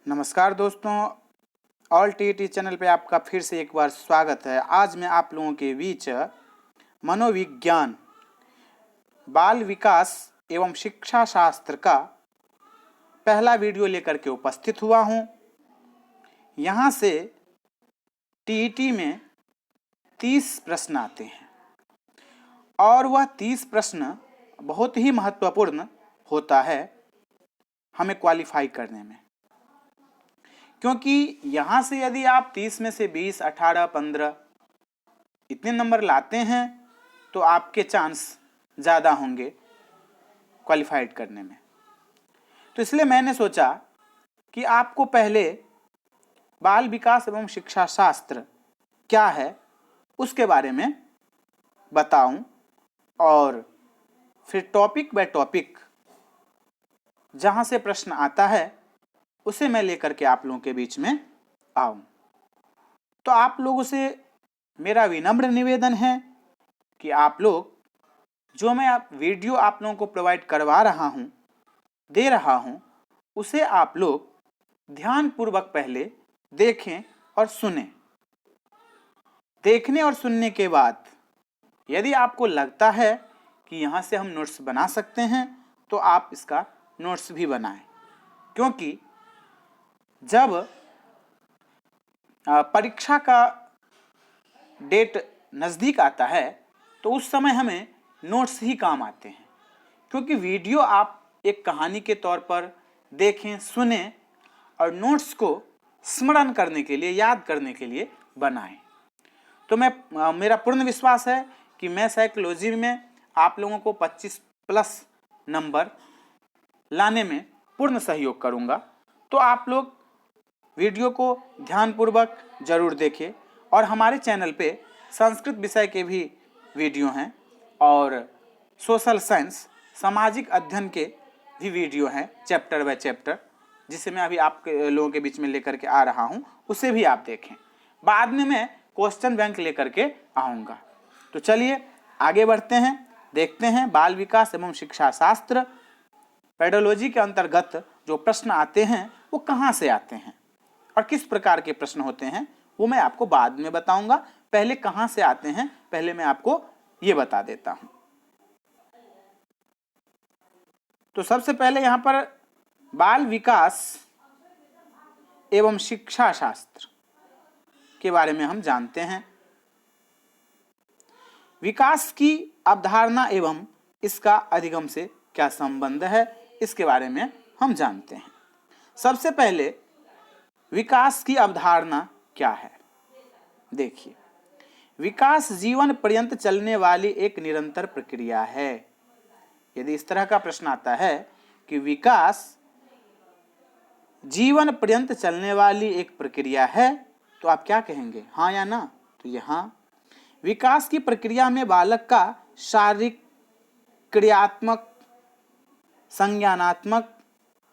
नमस्कार दोस्तों, all TT channel पे आपका फिर से एक बार स्वागत है। आज मैं आप लोगों के बीच मनोविज्ञान, बाल विकास एवं शिक्षा शास्त्र का पहला वीडियो लेकर के उपस्थित हुआ हूँ। यहाँ से टीईटी में 30 प्रश्न आते हैं और वह 30 प्रश्न बहुत ही महत्वपूर्ण होता है हमें क्वालिफाई करने में, क्योंकि यहाँ से यदि आप 30 में से 20, 18, 15 इतने नंबर लाते हैं तो आपके चांस ज़्यादा होंगे क्वालिफाइड करने में। तो इसलिए मैंने सोचा कि आपको पहले बाल विकास एवं शिक्षा शास्त्र क्या है उसके बारे में बताऊं और फिर टॉपिक बाय टॉपिक जहां से प्रश्न आता है उसे मैं लेकर के आप लोगों के बीच में आऊं। तो आप लोगों से मेरा विनम्र निवेदन है कि आप लोग जो मैं वीडियो आप लोगों को प्रोवाइड करवा रहा हूं, दे रहा हूं, उसे आप लोग ध्यानपूर्वक पहले देखें और सुनें। देखने और सुनने के बाद यदि आपको लगता है कि यहाँ से हम नोट्स बना सकते हैं तो आप इसका नोट्स भी बनाएं, क्योंकि जब परीक्षा का डेट नज़दीक आता है तो उस समय हमें नोट्स ही काम आते हैं, क्योंकि वीडियो आप एक कहानी के तौर पर देखें, सुनें और नोट्स को स्मरण करने के लिए, याद करने के लिए बनाएं। तो मेरा पूर्ण विश्वास है कि मैं साइकोलॉजी में आप लोगों को 25+ नंबर लाने में पूर्ण सहयोग करूंगा। तो आप लोग वीडियो को ध्यानपूर्वक जरूर देखें और हमारे चैनल पे संस्कृत विषय के भी वीडियो हैं और सोशल साइंस, सामाजिक अध्ययन के भी वीडियो हैं चैप्टर बाय चैप्टर, जिसे मैं अभी आप लोगों के बीच में लेकर के आ रहा हूं, उसे भी आप देखें। बाद में मैं क्वेश्चन बैंक लेकर के आऊँगा। तो चलिए आगे बढ़ते हैं, देखते हैं बाल विकास एवं शिक्षा शास्त्र पेडोलॉजी के अंतर्गत जो प्रश्न आते हैं वो कहाँ से आते हैं और किस प्रकार के प्रश्न होते हैं वो मैं आपको बाद में बताऊंगा। पहले कहाँ से आते हैं पहले मैं आपको ये बता देता हूं। तो सबसे पहले यहां पर बाल विकास एवं शिक्षा शास्त्र के बारे में हम जानते हैं। विकास की अवधारणा एवं इसका अधिगम से क्या संबंध है इसके बारे में हम जानते हैं। सबसे पहले विकास की अवधारणा क्या है? देखिए, विकास जीवन पर्यंत चलने वाली एक निरंतर प्रक्रिया है। यदि इस तरह का प्रश्न आता है कि विकास जीवन पर्यंत चलने वाली एक प्रक्रिया है तो आप क्या कहेंगे, हाँ या ना? तो यहाँ विकास की प्रक्रिया में बालक का शारीरिक, क्रियात्मक, संज्ञानात्मक,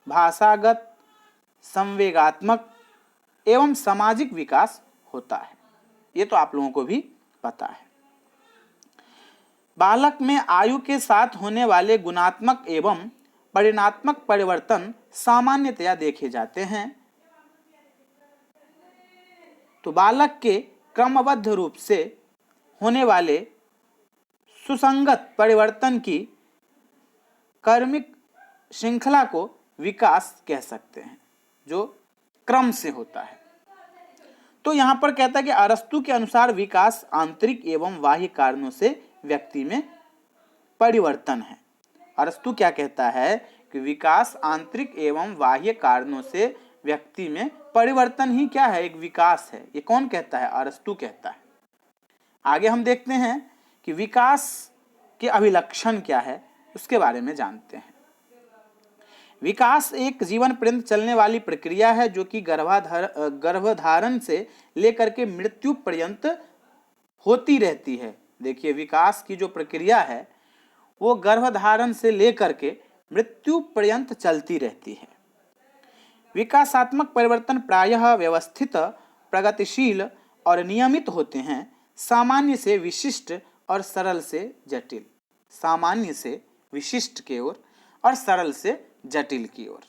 भाषागत, संवेगात्मक एवं सामाजिक विकास होता है। ये तो आप लोगों को भी पता है। बालक में आयु के साथ होने वाले गुणात्मक एवं परिमाणात्मक परिवर्तन सामान्यतया देखे जाते हैं। तो बालक के क्रमबद्ध रूप से होने वाले सुसंगत परिवर्तन की क्रमिक श्रृंखला को विकास कह सकते हैं, जो क्रम से होता है। तो यहां पर कहता है कि अरस्तु के अनुसार विकास आंतरिक एवं बाह्य कारणों से व्यक्ति में परिवर्तन है। अरस्तु क्या कहता है कि विकास आंतरिक एवं बाह्य कारणों से व्यक्ति में परिवर्तन ही क्या है, एक विकास है। ये कौन कहता है? अरस्तु कहता है। आगे हम देखते हैं कि विकास के अभिलक्षण क्या है उसके बारे में जानते हैं। विकास एक जीवन पर्यंत चलने वाली प्रक्रिया है जो कि गर्भधारण से लेकर के मृत्यु पर्यंत होती रहती है। देखिए, विकास की जो प्रक्रिया है वो गर्भधारण से लेकर के मृत्यु पर्यंत चलती रहती है। विकासात्मक परिवर्तन प्रायः व्यवस्थित, प्रगतिशील और नियमित होते हैं, सामान्य से विशिष्ट और सरल से जटिल। सामान्य से विशिष्ट की ओर और सरल से जटिल की ओर।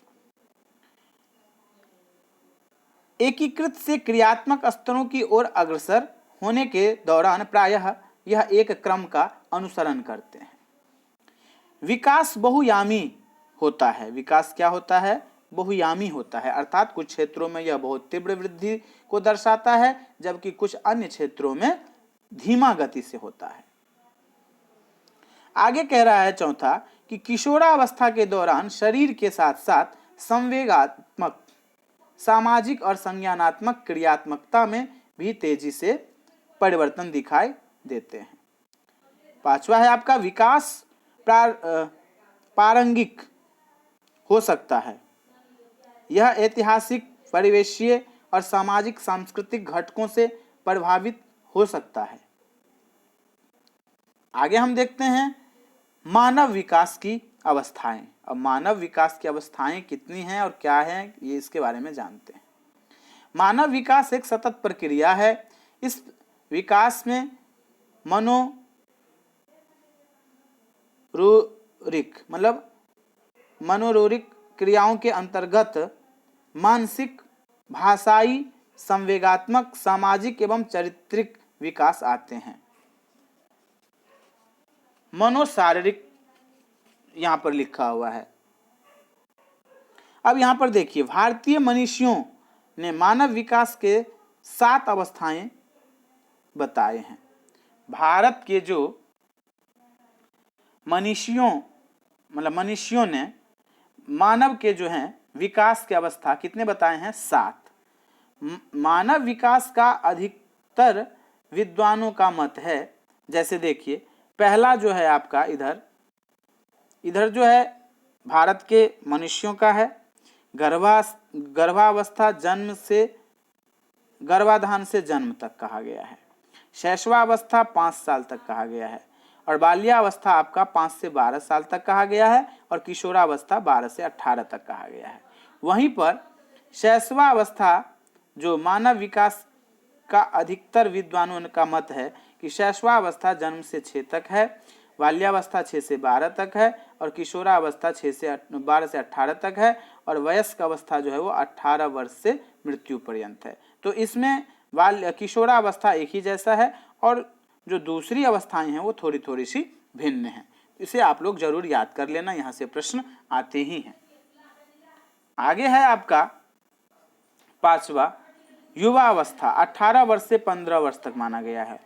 एकीकृत से क्रियात्मक स्तरों की ओर अग्रसर होने के दौरान प्रायः यह एक क्रम का अनुसरण करते हैं। विकास बहुयामी होता है। विकास क्या होता है? बहुयामी होता है, अर्थात कुछ क्षेत्रों में यह बहुत तीव्र वृद्धि को दर्शाता है, जबकि कुछ अन्य क्षेत्रों में धीमा गति से होता है। आगे कह रहा है चौथा कि किशोरावस्था के दौरान शरीर के साथ साथ संवेगात्मक, सामाजिक और संज्ञानात्मक क्रियात्मकता में भी तेजी से परिवर्तन दिखाई देते हैं। पांचवा है आपका विकास प्रारंगिक हो सकता है। यह ऐतिहासिक, परिवेशीय और सामाजिक सांस्कृतिक घटकों से प्रभावित हो सकता है। आगे हम देखते हैं मानव विकास की अवस्थाएं। अब मानव विकास की अवस्थाएं कितनी हैं और क्या हैं, ये इसके बारे में जानते हैं। मानव विकास एक सतत प्रक्रिया है। इस विकास में मनोरोरिक क्रियाओं के अंतर्गत मानसिक, भाषाई, संवेगात्मक, सामाजिक एवं चारित्रिक विकास आते हैं। मनोशारीरिक यहां पर लिखा हुआ है। अब यहां पर देखिए, भारतीय मनीषियों ने मानव विकास के 7 अवस्थाएं बताए हैं। भारत के जो मनीषियों ने मानव के जो हैं विकास के अवस्था कितने बताए हैं? 7। मानव विकास का अधिकतर विद्वानों का मत है। जैसे देखिए, पहला जो है आपका इधर जो है भारत के मनुष्यों का है, गर्भावस्था गर्भाधान से जन्म तक कहा गया है। शैशवावस्था 5 साल तक कहा गया है, और बाल्यावस्था आपका 5 से 12 साल तक कहा गया है, और किशोरावस्था 12 से 18 तक कहा गया है। वहीं पर शैशवावस्था जो मानव विकास का अधिकतर विद्वानों का मत है कि शैशवावस्था जन्म से 6 तक है, बाल्यावस्था 6 से 12 तक है, और किशोरावस्था 12 से 18 तक है, और वयस्क अवस्था जो है वो 18 वर्ष से मृत्यु पर्यंत है। तो इसमें किशोरावस्था एक ही जैसा है, और जो दूसरी अवस्थाएं हैं वो थोड़ी थोड़ी सी भिन्न हैं। इसे आप लोग जरूर याद कर लेना, यहाँ से प्रश्न आते ही हैं। आगे है आपका 5वां युवा अवस्था, 18 वर्ष से 15 वर्ष तक माना गया है,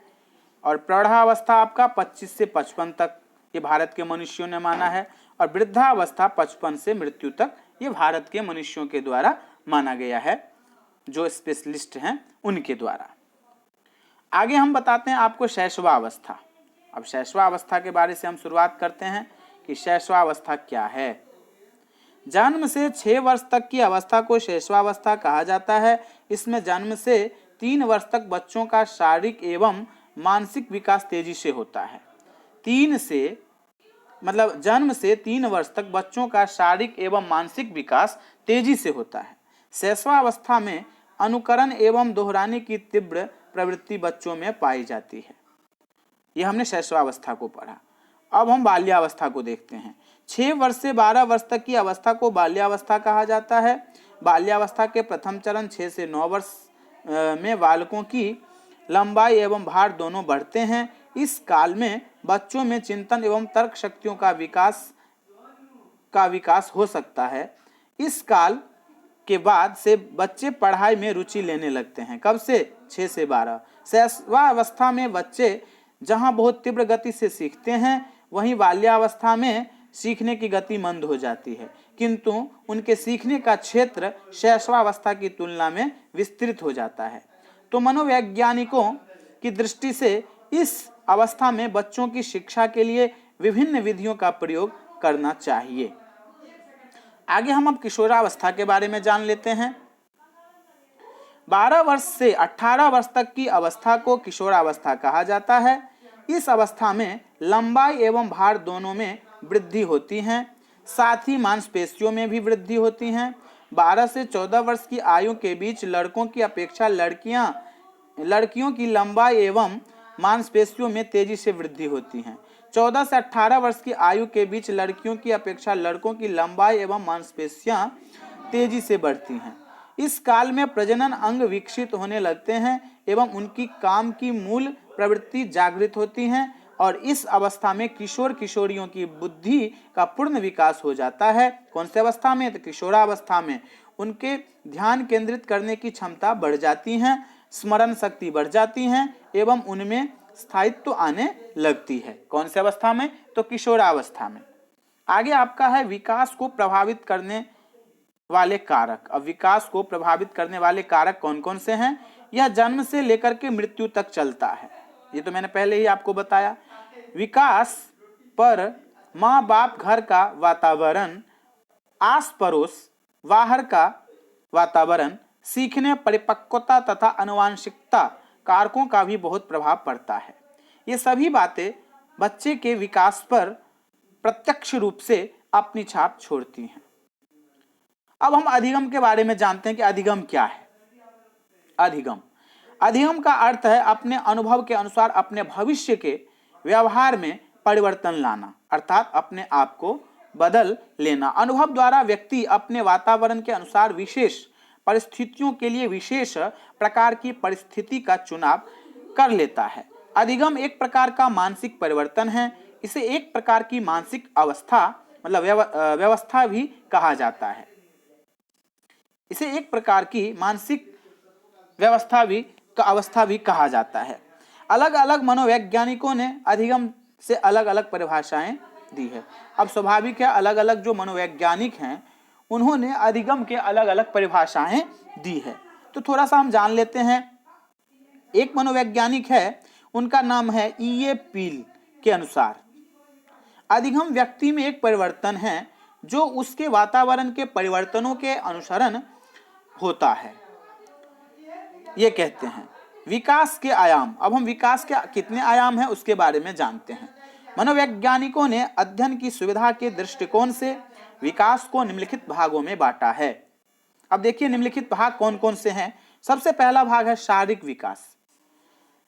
और प्रौढ़ावस्था आपका 25 से 55 तक ये भारत के मनुष्यों ने माना है, और वृद्धावस्था 55 से मृत्यु तक ये भारत के मनुष्यों के द्वारा माना गया है, जो स्पेशलिस्ट हैं उनके द्वारा। आगे हम बताते हैं आपको शैशवावस्था। अब शैशवावस्था के बारे से हम शुरुआत करते हैं कि शैशवावस्था क्या है। जन्म से 6 वर्ष तक की अवस्था को शैशवावस्था कहा जाता है। इसमें जन्म से 3 वर्ष तक बच्चों का शारीरिक एवं मानसिक विकास तेजी से होता है। जन्म से 3 वर्ष तक बच्चों का शारीरिक एवं मानसिक विकास तेजी से होता है। शैशवावस्था में अनुकरण एवं दोहराने की तीव्र प्रवृत्ति बच्चों में पाई जाती है। यह हमने शैशवावस्था को पढ़ा। अब हम बाल्यावस्था को देखते हैं। 6 वर्ष से 12 वर्ष तक की अवस्था को बाल्यावस्था कहा जाता है। बाल्यावस्था के प्रथम चरण 6 से 9 वर्ष में बालकों की लंबाई एवं भार दोनों बढ़ते हैं। इस काल में बच्चों में चिंतन एवं तर्क शक्तियों का विकास हो सकता है। इस काल के बाद से बच्चे पढ़ाई में रुचि लेने लगते हैं। कब से? 6 से 12। शैशवावस्था में बच्चे जहां बहुत तीव्र गति से सीखते हैं, वहीं बाल्यावस्था में सीखने की गति मंद हो जाती है, किंतु उनके सीखने का क्षेत्र शैशवावस्था की तुलना में विस्तृत हो जाता है। तो मनोवैज्ञानिकों की दृष्टि से इस अवस्था में बच्चों की शिक्षा के लिए विभिन्न विधियों का प्रयोग करना चाहिए। आगे हम अब किशोरावस्था के बारे में जान लेते हैं। 12 वर्ष से 18 वर्ष तक की अवस्था को किशोरावस्था कहा जाता है। इस अवस्था में लंबाई एवं भार दोनों में वृद्धि होती है, साथ ही मांसपेशियों में भी वृद्धि होती है। 12 से 14 वर्ष की आयु के बीच लड़कों की अपेक्षा लड़कियों की लंबाई एवं मांसपेशियों में तेजी से वृद्धि होती है। 14 से 18 वर्ष की आयु के बीच लड़कियों की अपेक्षा लड़कों की लंबाई एवं मांसपेशियां तेजी से बढ़ती हैं। इस काल में प्रजनन अंग विकसित होने लगते हैं एवं उनकी काम की मूल प्रवृत्ति जागृत होती हैं और इस अवस्था में किशोर किशोरियों की बुद्धि का पूर्ण विकास हो जाता है। कौन सी अवस्था में? तो किशोरावस्था में उनके ध्यान केंद्रित करने की क्षमता बढ़ जाती है, स्मरण शक्ति बढ़ जाती है एवं उनमें स्थायित्व आने लगती है। कौन सी अवस्था में? तो किशोरावस्था में। आगे आपका है विकास को प्रभावित करने वाले कारक। अब विकास को प्रभावित करने वाले कारक कौन कौन से हैं? यह जन्म से लेकर के मृत्यु तक चलता है, ये तो मैंने पहले ही आपको बताया। विकास पर माँ बाप, घर का वातावरण, आस पड़ोस, बाहर का वातावरण, सीखने, परिपक्वता तथा आनुवंशिकता कारकों का भी बहुत प्रभाव पड़ता है। ये सभी बातें बच्चे के विकास पर प्रत्यक्ष रूप से अपनी छाप छोड़ती हैं। अब हम अधिगम के बारे में जानते हैं कि अधिगम क्या है। अधिगम का अर्थ है अपने अनुभव के अनुसार अपने भविष्य के व्यवहार में परिवर्तन लाना, अर्थात अपने आप को बदल लेना। अनुभव द्वारा व्यक्ति अपने वातावरण के अनुसार विशेष परिस्थितियों के लिए विशेष प्रकार की परिस्थिति का चुनाव कर लेता है। अधिगम एक प्रकार का मानसिक परिवर्तन है। इसे एक प्रकार की मानसिक अवस्था मतलब व्यवस्था भी कहा जाता है। इसे एक प्रकार की मानसिक अवस्था भी कहा जाता है। अलग अलग मनोवैज्ञानिकों ने अधिगम से अलग अलग परिभाषाएं दी है। अब स्वाभाविक है, अलग अलग जो मनोवैज्ञानिक हैं उन्होंने अधिगम के अलग अलग परिभाषाएं दी है। तो थोड़ा सा हम जान लेते हैं। एक मनोवैज्ञानिक है, उनका नाम है E.A. पील के अनुसार अधिगम व्यक्ति में एक परिवर्तन है जो उसके वातावरण के परिवर्तनों के अनुसरण होता है। ये कहते हैं विकास के आयाम। अब हम विकास के कितने आयाम हैं उसके बारे में जानते हैं। मनोवैज्ञानिकों ने अध्ययन की सुविधा के दृष्टिकोण से विकास को निम्नलिखित भागों में बांटा है। अब देखिए निम्नलिखित भाग कौन कौन से हैं। सबसे पहला भाग है शारीरिक विकास।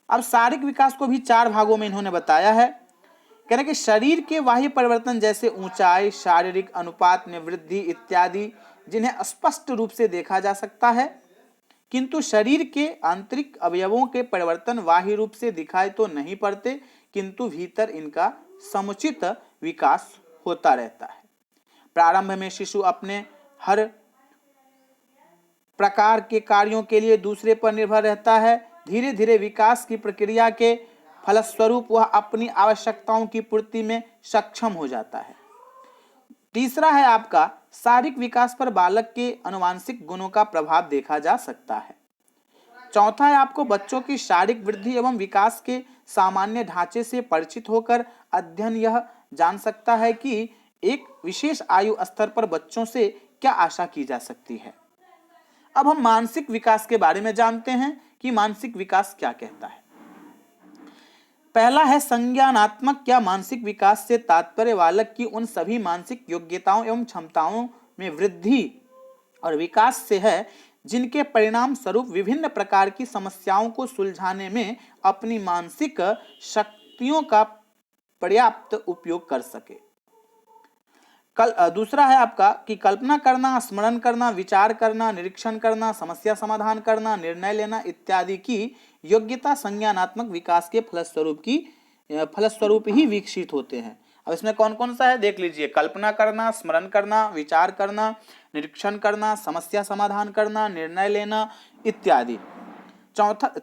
अब शारीरिक विकास को भी 4 भागों में इन्होंने बताया है। कह रहे कि शरीर के बाह्य परिवर्तन जैसे ऊंचाई, शारीरिक अनुपात में वृद्धि इत्यादि, जिन्हें स्पष्ट रूप से देखा जा सकता है, किंतु शरीर के आंतरिक अवयवों के परिवर्तन बाह्य रूप से दिखाई तो नहीं पड़ते, किंतु भीतर इनका समुचित विकास होता रहता है। प्रारंभ में शिशु अपने हर प्रकार के कार्यों के लिए दूसरे पर निर्भर रहता है। धीरे धीरे विकास की प्रक्रिया के फलस्वरूप वह अपनी आवश्यकताओं की पूर्ति में सक्षम हो जाता है। तीसरा है आपका शारीरिक विकास पर बालक के आनुवंशिक गुणों का प्रभाव देखा जा सकता है। चौथा है आपको बच्चों की शारीरिक वृद्धि एवं विकास के सामान्य ढांचे से परिचित होकर अध्ययन यह जान सकता है कि एक विशेष आयु स्तर पर बच्चों से क्या आशा की जा सकती है। अब हम मानसिक विकास के बारे में जानते हैं कि मानसिक विकास क्या कहता है। पहला है संज्ञानात्मक या मानसिक विकास से तात्पर्य बालक की उन सभी मानसिक योग्यताओं एवं क्षमताओं में वृद्धि और विकास से है जिनके परिणाम स्वरूप विभिन्न प्रकार की समस्याओं को सुलझाने में अपनी मानसिक शक्तियों का पर्याप्त उपयोग कर सके। दूसरा है आपका कि कल्पना करना, स्मरण करना, विचार करना, निरीक्षण करना, समस्या समाधान करना, निर्णय लेना इत्यादि की योग्यता संज्ञानात्मक विकास के फलस्वरूप ही विकसित होते हैं। अब इसमें कौन कौन सा है देख लीजिए। कल्पना करना, स्मरण करना, विचार करना, निरीक्षण करना, समस्या समाधान करना, निर्णय लेना इत्यादि।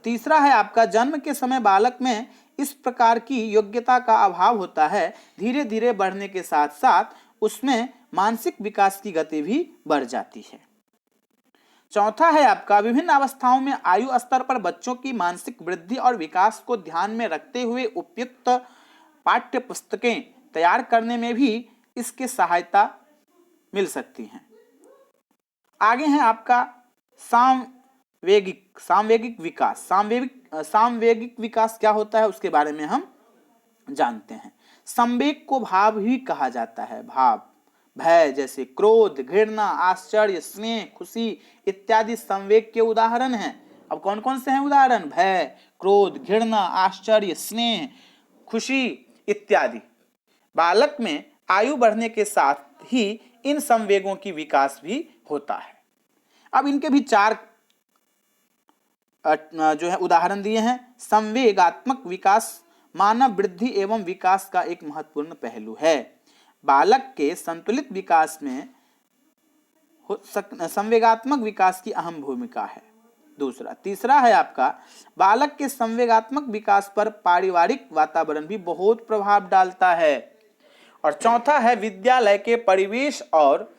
तीसरा है आपका जन्म के समय बालक में इस प्रकार की योग्यता का अभाव होता है। धीरे धीरे बढ़ने के साथ साथ उसमें मानसिक विकास की गति भी बढ़ जाती है। चौथा है आपका विभिन्न अवस्थाओं में आयु स्तर पर बच्चों की मानसिक वृद्धि और विकास को ध्यान में रखते हुए उपयुक्त पाठ्य पुस्तकें तैयार करने में भी इसके सहायता मिल सकती हैं। आगे है आपका सामवेगिक विकास। सामवेगिक विकास क्या होता है उसके बारे में हम जानते हैं। संवेग को भाव ही कहा जाता है। भाव, भय जैसे क्रोध, घृणा, आश्चर्य, स्नेह, खुशी इत्यादि संवेग के उदाहरण हैं। अब कौन कौन से हैं उदाहरण? भय, क्रोध, घृणा, आश्चर्य, स्नेह, खुशी इत्यादि। बालक में आयु बढ़ने के साथ ही इन संवेगों की विकास भी होता है। अब इनके भी चार जो है उदाहरण दिए हैं। संवेगात्मक विकास मानव वृद्धि एवं विकास का एक महत्वपूर्ण पहलू है। बालक के संतुलित विकास में संवेगात्मक विकास की अहम भूमिका है। दूसरा, तीसरा है आपका, बालक के संवेगात्मक विकास पर पारिवारिक वातावरण भी बहुत प्रभाव डालता है। और चौथा है, विद्यालय के परिवेश और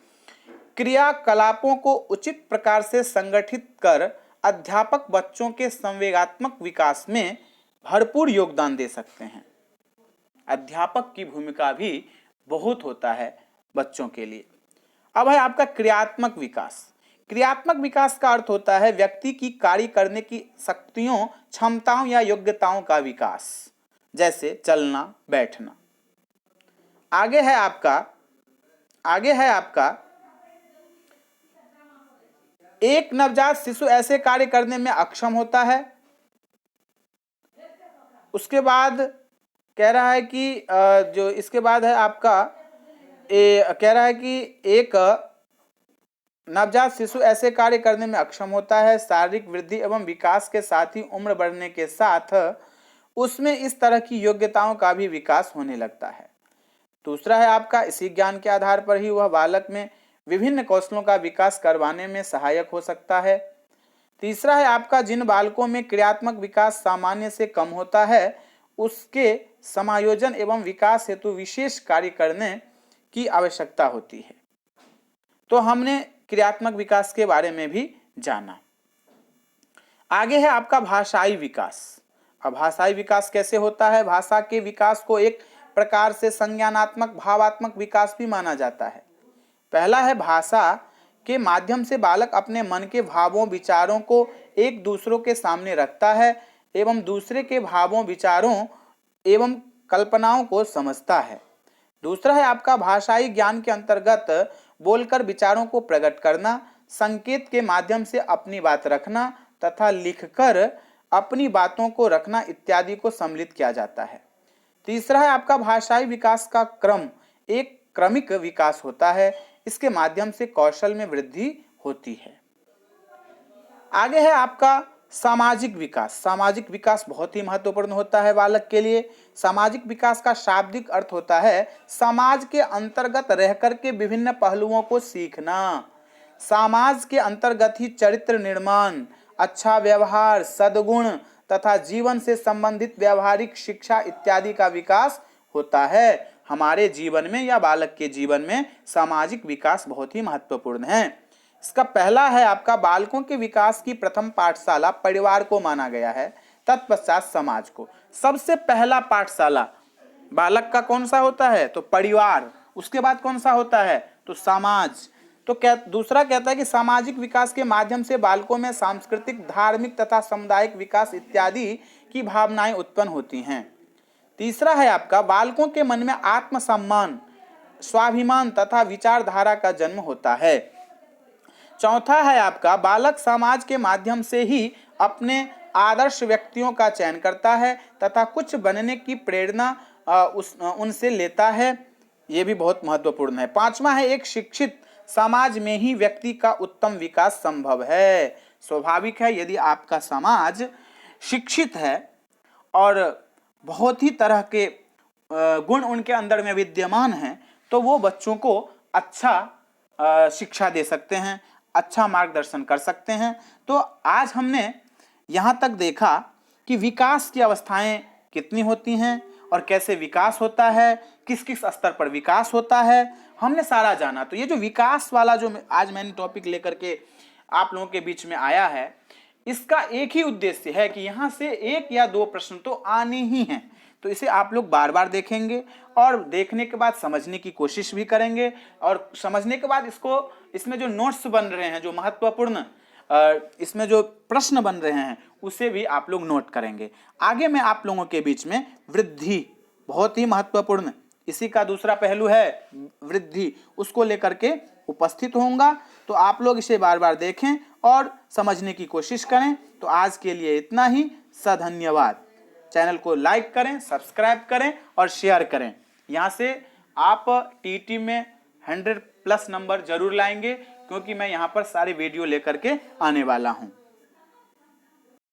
क्रियाकलापों को उचित प्रकार से संगठित कर अध्यापक बच्चों के संवेगात्मक विकास में भरपूर योगदान दे सकते हैं। अध्यापक की भूमिका भी बहुत होता है बच्चों के लिए। अब है आपका क्रियात्मक विकास। क्रियात्मक विकास का अर्थ होता है व्यक्ति की कार्य करने की शक्तियों, क्षमताओं या योग्यताओं का विकास, जैसे चलना, बैठना। आगे है आपका एक नवजात शिशु ऐसे कार्य करने में अक्षम होता है। उसके बाद कह रहा है कि जो इसके बाद है आपका कह रहा है कि एक नवजात शिशु ऐसे कार्य करने में अक्षम होता है शारीरिक वृद्धि एवं विकास के साथ ही उम्र बढ़ने के साथ उसमें इस तरह की योग्यताओं का भी विकास होने लगता है। दूसरा है आपका, इसी ज्ञान के आधार पर ही वह बालक में विभिन्न कौशलों का विकास करवाने में सहायक हो सकता है। तीसरा है आपका, जिन बालकों में क्रियात्मक विकास सामान्य से कम होता है उसके समायोजन एवं विकास हेतु विशेष कार्य करने की आवश्यकता होती है। तो हमने क्रियात्मक विकास के बारे में भी जाना। आगे है आपका भाषाई विकास। अब भाषाई विकास कैसे होता है? भाषा के विकास को एक प्रकार से संज्ञानात्मक भावात्मक विकास भी माना जाता है। पहला है, भाषा के माध्यम से बालक अपने मन के भावों विचारों को एक दूसरों के सामने रखता है एवं दूसरे के भावों विचारों एवं कल्पनाओं को समझता है। दूसरा है आपका, भाषाई ज्ञान के अंतर्गत बोलकर विचारों को प्रकट करना, संकेत के माध्यम से अपनी बात रखना तथा लिखकर अपनी बातों को रखना इत्यादि को सम्मिलित किया जाता है। तीसरा है आपका, भाषाई विकास का क्रम एक क्रमिक विकास होता है। इसके माध्यम से कौशल में वृद्धि होती है। आगे है आपका सामाजिक विकास। सामाजिक विकास बहुत ही महत्वपूर्ण होता है बालक के लिए। सामाजिक विकास का शाब्दिक अर्थ होता है समाज के अंतर्गत रहकर के विभिन्न पहलुओं को सीखना। समाज के अंतर्गत ही चरित्र निर्माण, अच्छा व्यवहार, सद्गुण तथा जीवन से संबंधित व्यावहारिक शिक्षा इत्यादि का विकास होता है। हमारे जीवन में या बालक के जीवन में सामाजिक विकास बहुत ही महत्वपूर्ण है। इसका पहला है आपका, बालकों के विकास की प्रथम पाठशाला परिवार को माना गया है, तत्पश्चात समाज को। सबसे पहला पाठशाला बालक का कौन सा होता है? तो परिवार। उसके बाद कौन सा होता है? तो समाज। तो दूसरा कहता है कि सामाजिक विकास के माध्यम से बालकों में सांस्कृतिक, धार्मिक तथा सामुदायिक विकास इत्यादि की भावनाएं उत्पन्न होती हैं। तीसरा है आपका, बालकों के मन में आत्मसम्मान, स्वाभिमान तथा विचारधारा का जन्म होता है। चौथा है आपका, बालक समाज के माध्यम से ही अपने आदर्श व्यक्तियों का चयन करता है तथा कुछ बनने की प्रेरणा उनसे लेता है। यह भी बहुत महत्वपूर्ण है। पांचवा है, एक शिक्षित समाज में ही व्यक्ति का उत्तम विकास संभव है। स्वाभाविक है, यदि आपका समाज शिक्षित है और बहुत ही तरह के गुण उनके अंदर में विद्यमान हैं तो वो बच्चों को अच्छा शिक्षा दे सकते हैं, अच्छा मार्गदर्शन कर सकते हैं। तो आज हमने यहाँ तक देखा कि विकास की अवस्थाएं कितनी होती हैं और कैसे विकास होता है, किस किस स्तर पर विकास होता है, हमने सारा जाना। तो ये जो विकास वाला जो आज मैंने टॉपिक लेकर के आप लोगों के बीच में आया है, इसका एक ही उद्देश्य है कि यहाँ से एक या दो प्रश्न तो आने ही हैं। तो इसे आप लोग बार बार देखेंगे और देखने के बाद समझने की कोशिश भी करेंगे और समझने के बाद इसमें जो नोट्स बन रहे हैं, जो महत्वपूर्ण इसमें जो प्रश्न बन रहे हैं उसे भी आप लोग नोट करेंगे। आगे मैं आप लोगों के बीच में वृद्धि, बहुत ही महत्वपूर्ण, इसी का दूसरा पहलू है वृद्धि, उसको लेकर के उपस्थित होऊंगा। तो आप लोग इसे बार बार देखें और समझने की कोशिश करें। तो आज के लिए इतना ही। धन्यवाद। चैनल को लाइक करें, सब्सक्राइब करें और शेयर करें। यहाँ से आप टीटी में 100+ नंबर जरूर लाएंगे, क्योंकि मैं यहाँ पर सारे वीडियो लेकर के आने वाला हूँ।